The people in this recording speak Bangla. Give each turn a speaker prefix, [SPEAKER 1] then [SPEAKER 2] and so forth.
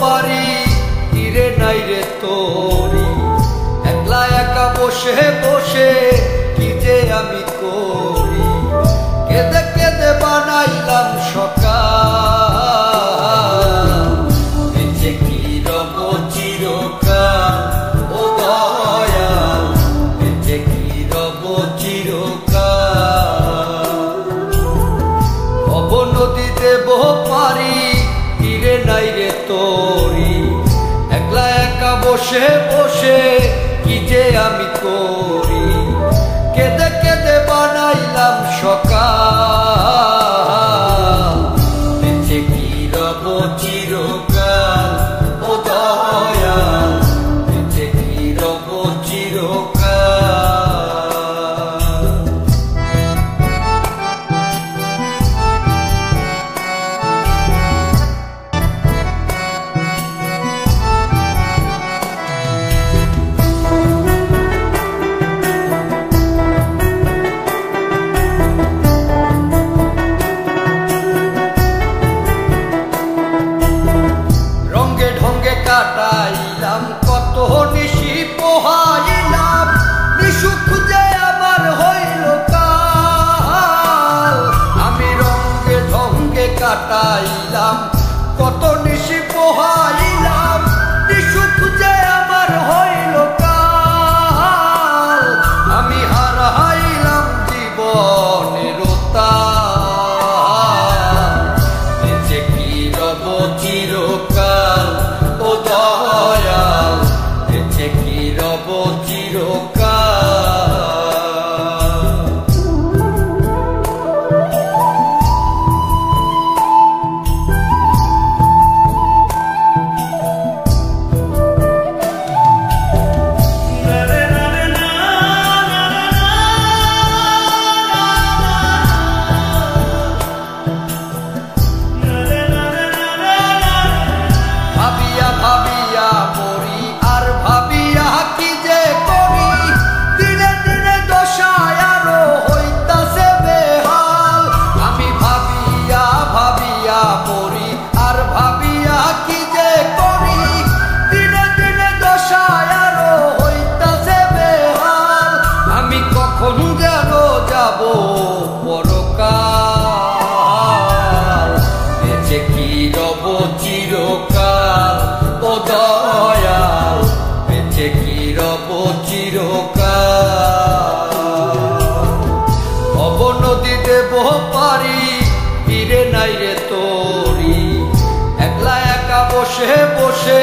[SPEAKER 1] পারি তীরে নাই রে তোরি একলা একা বসে বসে কি যে আমি করি কেঁদে কেঁদে বানাইলাম সকাল বেঁচে কি রব চিরকাল ও দয়াল বেঁচে কি রব চিরকাল ভব নদী দেব পারি তীরে নাই রে তোরি একলা একা বসে বসে কি যে আমি করি কেঁদে কেঁদে বানাইলাম সকাল বেঁচে কি রব চিরকাল ও দয়াল বেঁচে কি রব চিরকাল কাটাইলাম কত নিশি পোহাইলাম নিশু খুঁজে আমার হইল কাল আমি রঙ্গে ঢঙ্গে কাটাইলাম কত নিশি পোহাইলাম নিশু খুঁজে আমার হইল কাল আমি হারাইলাম জীবনের তাল বেঁচে কি রব চিরকাল ও দয়াল বেঁচে কি রব চিরকাল ভাবিয়া ভাবিয়া মরি আর ভাবিয়া কি যে করি দিনে দিনে দশায় আরো হইতাছে বেহাল আমি ভাবিয়া ভাবিয়া মরি আর ভাবিয়া কি যে করি দিনে দিনে দশায় আরো হইতাছে বেহাল আমি কখন যেন যাব পরকাল বেঁচে কি রব চিরকাল ও দয়াল বেঁচে কি রব চিরকাল ভব নদী দেব পারি তীরে নাই রে তোরি একলা একা বসে বসে